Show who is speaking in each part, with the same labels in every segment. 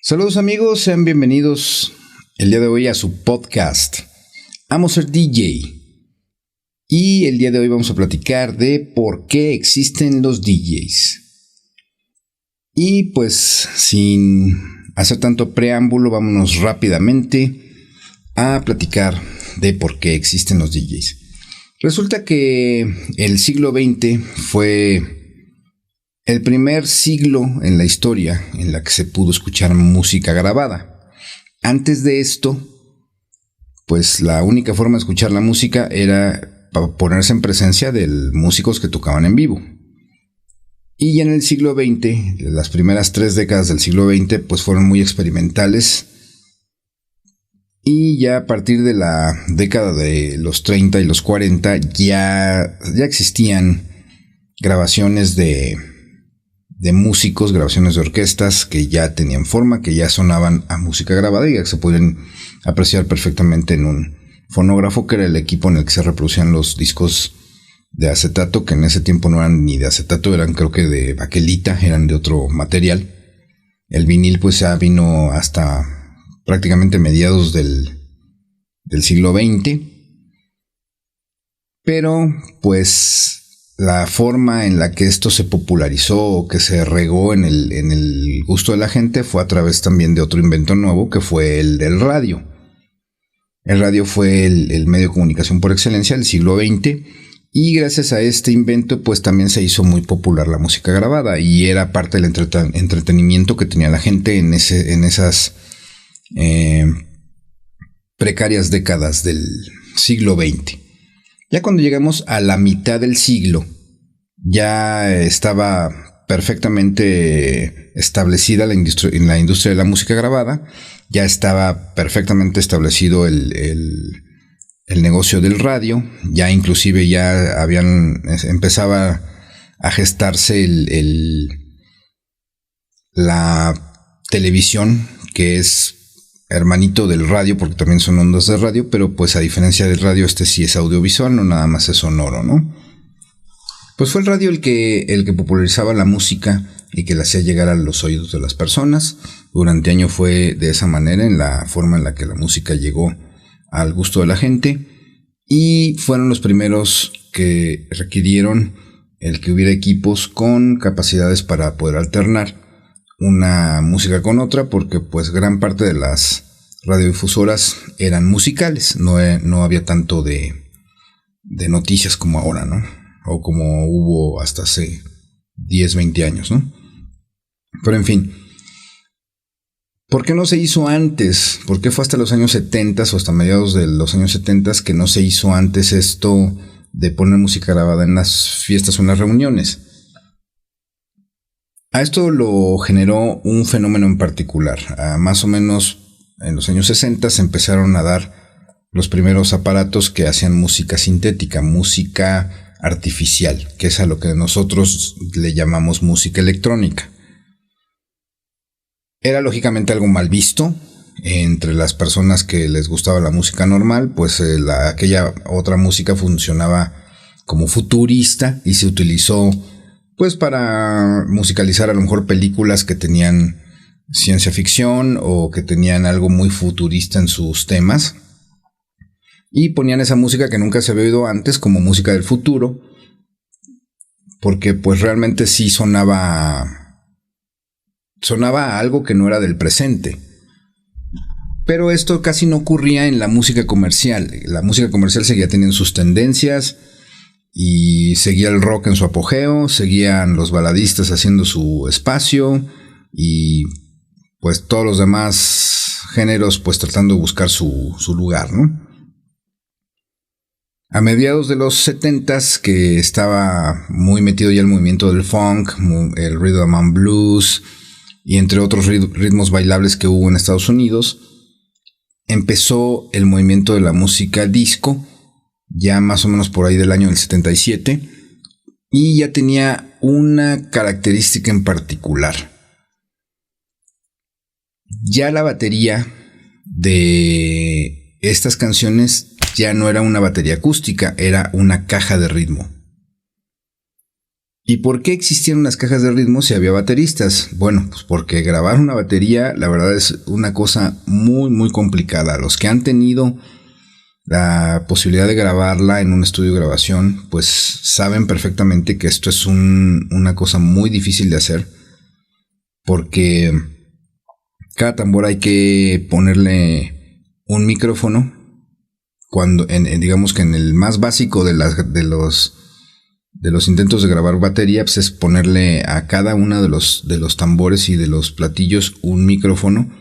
Speaker 1: Saludos amigos, sean bienvenidos el día de hoy a su podcast Amo Ser DJ. Y el día de hoy vamos a platicar de por qué existen los DJs. Y pues sin hacer tanto preámbulo, vámonos rápidamente a platicar de por qué existen los DJs. Resulta que el siglo XX fue el primer siglo en la historia en la que se pudo escuchar música grabada. Antes de esto, pues la única forma de escuchar la música era ponerse en presencia de músicos que tocaban en vivo. Y ya en el siglo XX, las primeras 3 décadas del siglo XX, pues fueron muy experimentales. Y ya a partir de la década de los 30 y los 40 ya existían grabaciones de músicos, grabaciones de orquestas que ya tenían forma, que ya sonaban a música grabada y que se pueden apreciar perfectamente en un fonógrafo, que era el equipo en el que se reproducían los discos de acetato, que en ese tiempo no eran ni de acetato, eran creo que de baquelita, eran de otro material. El vinil pues ya vino hasta prácticamente mediados del siglo XX, pero pues la forma en la que esto se popularizó o que se regó en el gusto de la gente fue a través también de otro invento nuevo, que fue el del radio. El radio fue el medio de comunicación por excelencia del siglo XX, y gracias a este invento pues también se hizo muy popular la música grabada y era parte del entretenimiento que tenía la gente en esas precarias décadas del siglo XX. Ya cuando llegamos a la mitad del siglo, ya estaba perfectamente establecida la industria de la música grabada, ya estaba perfectamente establecido el negocio del radio, ya inclusive ya empezaba a gestarse la televisión, que es hermanito del radio porque también son ondas de radio, pero pues a diferencia del radio este sí es audiovisual, no nada más es sonoro, ¿no? Pues fue el radio el que popularizaba la música y que la hacía llegar a los oídos de las personas. Durante años fue de esa manera, en la forma en la que la música llegó al gusto de la gente, y fueron los primeros que requirieron el que hubiera equipos con capacidades para poder alternar una música con otra, porque pues gran parte de las radiodifusoras eran musicales, no había tanto de noticias como ahora, ¿no? O como hubo hasta hace 10, 20 años, ¿no? Pero en fin, ¿por qué no se hizo antes? ¿Por qué fue hasta los años 70 o hasta mediados de los años 70 que no se hizo antes esto de poner música grabada en las fiestas o en las reuniones? A esto lo generó un fenómeno en particular. Más o menos en los años 60 se empezaron a dar los primeros aparatos que hacían música sintética, música artificial, que es a lo que nosotros le llamamos música electrónica. Era lógicamente algo mal visto entre las personas que les gustaba la música normal, pues aquella otra música funcionaba como futurista y se utilizó pues para musicalizar a lo mejor películas que tenían ciencia ficción o que tenían algo muy futurista en sus temas, y ponían esa música que nunca se había oído antes como música del futuro, porque pues realmente sí sonaba a algo que no era del presente. Pero esto casi no ocurría en la música comercial. La música comercial seguía teniendo sus tendencias y seguía el rock en su apogeo, seguían los baladistas haciendo su espacio y pues todos los demás géneros pues tratando de buscar su lugar, ¿no? A mediados de los 70s, que estaba muy metido ya el movimiento del funk, el rhythm and blues y entre otros ritmos bailables que hubo en Estados Unidos, empezó el movimiento de la música disco, ya más o menos por ahí del año del 77, y ya tenía una característica en particular. Ya la batería de estas canciones ya no era una batería acústica, era una caja de ritmo. ¿Y por qué existían unas cajas de ritmo si había bateristas? Bueno, pues porque grabar una batería, la verdad, es una cosa muy, muy complicada. Los que han tenido la posibilidad de grabarla en un estudio de grabación, pues saben perfectamente que esto es una cosa muy difícil de hacer, porque cada tambor hay que ponerle un micrófono. Cuando, digamos que en el más básico de los intentos de grabar batería, pues es ponerle a cada uno de los tambores y de los platillos un micrófono,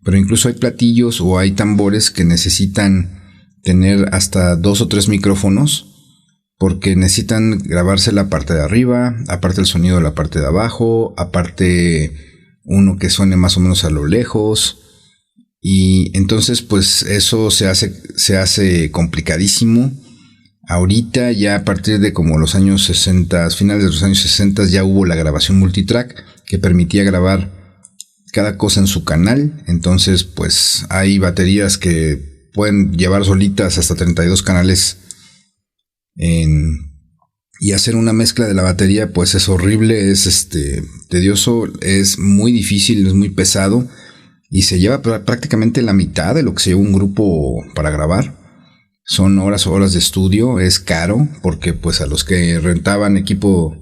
Speaker 1: pero incluso hay platillos o hay tambores que necesitan tener hasta 2 o 3 micrófonos, porque necesitan grabarse la parte de arriba, aparte el sonido de la parte de abajo, aparte uno que suene más o menos a lo lejos, y entonces pues eso se hace complicadísimo. Ahorita ya a partir de como los años 60, finales de los años 60, ya hubo la grabación multitrack que permitía grabar cada cosa en su canal. Entonces pues hay baterías que pueden llevar solitas hasta 32 canales y hacer una mezcla de la batería pues es horrible, es tedioso, es muy difícil, es muy pesado y se lleva prácticamente la mitad de lo que se lleva un grupo para grabar. Son horas de estudio, es caro porque pues a los que rentaban equipo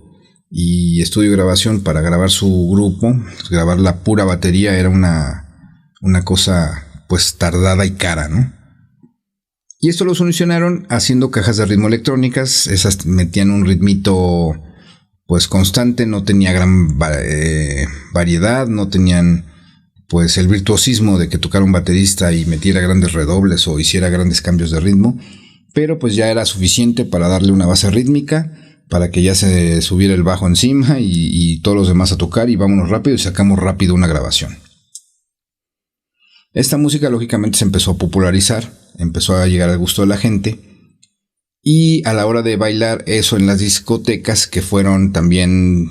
Speaker 1: y estudio de grabación para grabar su grupo, grabar la pura batería era una cosa pues tardada y cara, ¿no? Y esto lo solucionaron haciendo cajas de ritmo electrónicas. Esas metían un ritmito pues constante, no tenía gran variedad, no tenían pues el virtuosismo de que tocara un baterista y metiera grandes redobles o hiciera grandes cambios de ritmo, pero pues ya era suficiente para darle una base rítmica, para que ya se subiera el bajo encima y todos los demás a tocar y vámonos rápido y sacamos rápido una grabación. Esta música lógicamente se empezó a popularizar, empezó a llegar al gusto de la gente, y a la hora de bailar eso en las discotecas, que fueron también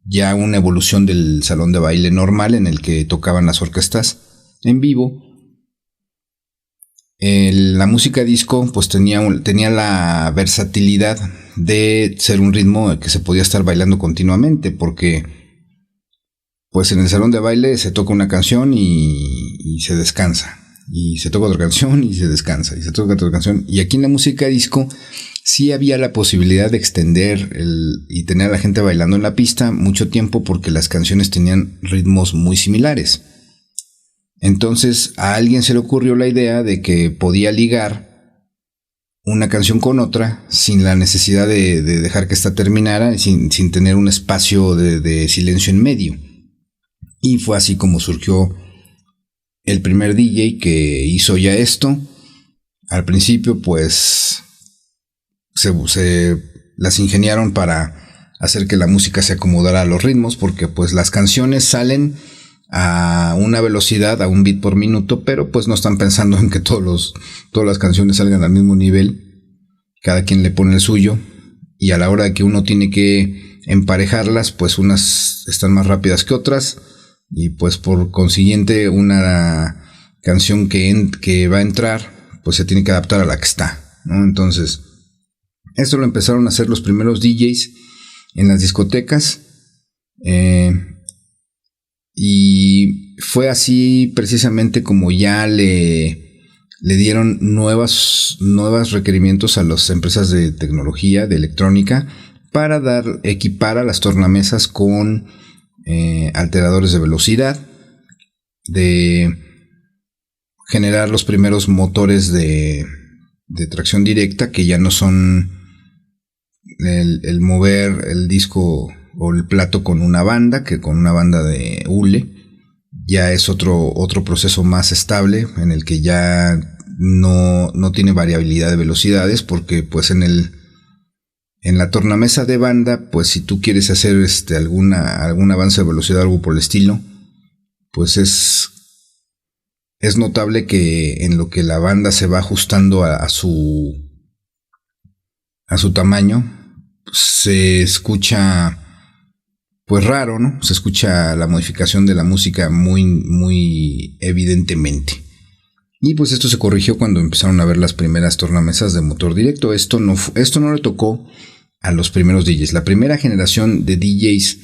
Speaker 1: ya una evolución del salón de baile normal en el que tocaban las orquestas en vivo, la música disco pues tenía la versatilidad de ser un ritmo que se podía estar bailando continuamente, porque pues en el salón de baile se toca una canción y se descansa, y se toca otra canción y se descansa, y se toca otra canción, y aquí en la música disco sí había la posibilidad de extender y tener a la gente bailando en la pista mucho tiempo, porque las canciones tenían ritmos muy similares. Entonces a alguien se le ocurrió la idea de que podía ligar una canción con otra sin la necesidad de dejar que esta terminara, sin tener un espacio de silencio en medio. Y fue así como surgió el primer DJ que hizo ya esto. Al principio pues se las ingeniaron para hacer que la música se acomodara a los ritmos, porque pues las canciones salen a una velocidad, a un beat por minuto, pero pues no están pensando en que todas las canciones salgan al mismo nivel. Cada quien le pone el suyo, y a la hora de que uno tiene que emparejarlas, pues unas están más rápidas que otras, y pues por consiguiente una canción que va a entrar pues se tiene que adaptar a la que está, ¿no? Entonces esto lo empezaron a hacer los primeros DJs en las discotecas, y fue así precisamente como ya le dieron nuevos requerimientos a las empresas de tecnología, de electrónica, para equipar a las tornamesas con alteradores de velocidad, de generar los primeros motores de tracción directa, que ya no son el mover el disco o el plato con una banda, que con una banda de hule. Ya es otro proceso más estable, en el que ya no tiene variabilidad de velocidades, porque pues en la tornamesa de banda, pues si tú quieres hacer algún avance de velocidad, algo por el estilo, pues es notable que en lo que la banda se va ajustando a su tamaño, se escucha pues raro, ¿no? Se escucha la modificación de la música muy, muy evidentemente. Y pues esto se corrigió cuando empezaron a ver las primeras tornamesas de motor directo. Esto no le tocó a los primeros DJs. La primera generación de DJs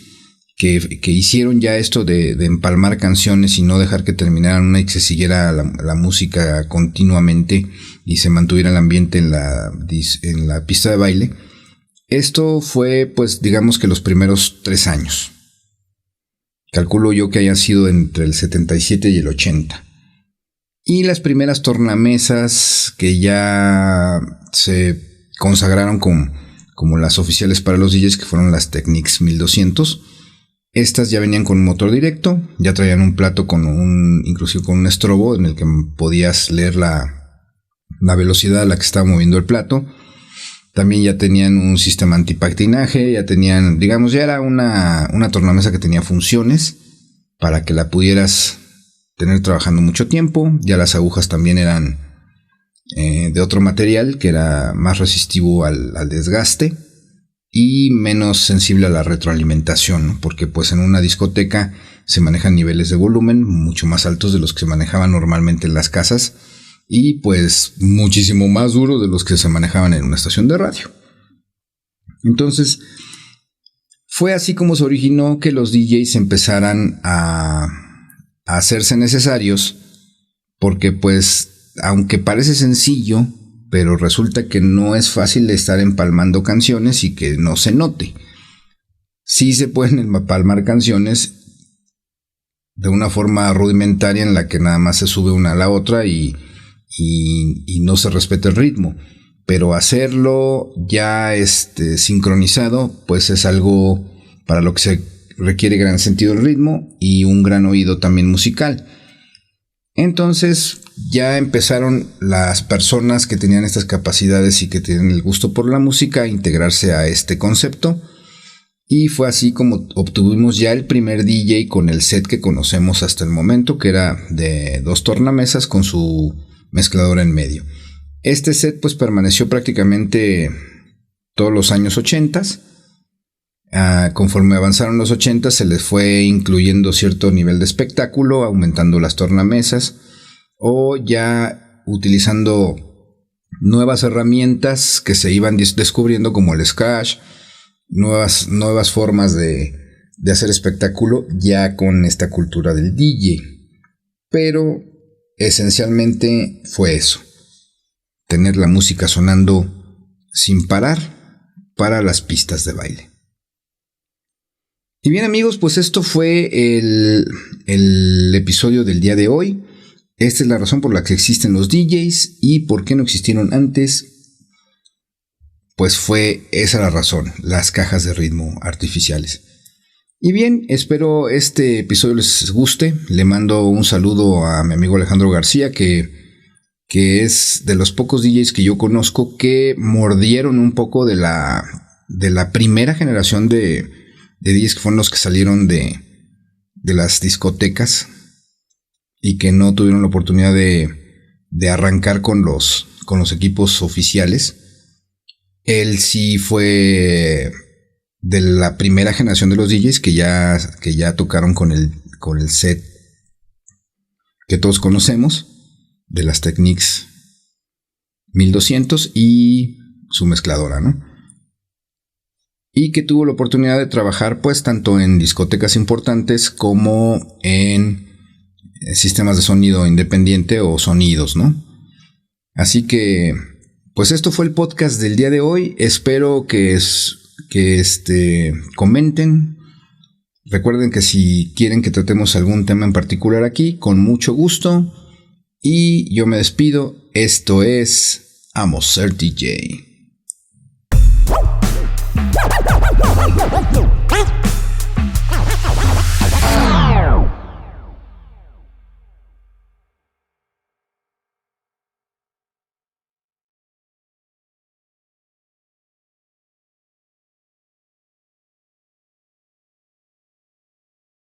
Speaker 1: que hicieron ya esto de empalmar canciones y no dejar que terminaran una y que se siguiera la música continuamente y se mantuviera el ambiente en la pista de baile. Esto fue, pues, digamos que los primeros 3 años. Calculo yo que hayan sido entre el 77 y el 80. Y las primeras tornamesas que ya se consagraron como las oficiales para los DJs, que fueron las Technics 1200. Estas ya venían con un motor directo, ya traían un plato inclusive con un estrobo en el que podías leer la velocidad a la que estaba moviendo el plato. También ya tenían un sistema antipatinaje, ya tenían, digamos, ya era una tornamesa que tenía funciones para que la pudieras tener trabajando mucho tiempo. Ya las agujas también eran de otro material que era más resistivo al desgaste y menos sensible a la retroalimentación, ¿no? Porque pues en una discoteca se manejan niveles de volumen mucho más altos de los que se manejaban normalmente en las casas y pues muchísimo más duros de los que se manejaban en una estación de radio. Entonces fue así como se originó que los DJs empezaran a hacerse necesarios, porque pues aunque parece sencillo, pero resulta que no es fácil de estar empalmando canciones y que no se note. Sí se pueden empalmar canciones de una forma rudimentaria en la que nada más se sube una a la otra y no se respeta el ritmo. Pero hacerlo ya sincronizado, pues es algo para lo que se requiere gran sentido del ritmo y un gran oído también musical. Entonces ya empezaron las personas que tenían estas capacidades y que tienen el gusto por la música a integrarse a este concepto. Y fue así como obtuvimos ya el primer DJ con el set que conocemos hasta el momento, que era de 2 tornamesas con su mezcladora en medio. Este set pues permaneció prácticamente todos los años 80. Conforme avanzaron los 80 se les fue incluyendo cierto nivel de espectáculo, aumentando las tornamesas o ya utilizando nuevas herramientas que se iban descubriendo, como el scratch, nuevas formas de hacer espectáculo ya con esta cultura del DJ. Pero esencialmente fue eso: tener la música sonando sin parar para las pistas de baile. Y bien, amigos, pues esto fue el episodio del día de hoy. Esta es la razón por la que existen los DJs y por qué no existieron antes. Pues fue esa la razón: las cajas de ritmo artificiales. Y bien, espero este episodio les guste. Le mando un saludo a mi amigo Alejandro García, que es de los pocos DJs que yo conozco que mordieron un poco de la primera generación de DJs que fueron los que salieron de las discotecas y que no tuvieron la oportunidad de arrancar con los equipos oficiales. Él sí fue de la primera generación de los DJs que ya tocaron con el set que todos conocemos, de las Technics 1200 y su mezcladora, ¿no? Y que tuvo la oportunidad de trabajar pues tanto en discotecas importantes como en sistemas de sonido independiente o sonidos, ¿no? Así que pues esto fue el podcast del día de hoy. Espero que comenten. Recuerden que si quieren que tratemos algún tema en particular aquí, con mucho gusto. Y yo me despido. Esto es Amo Ser DJ.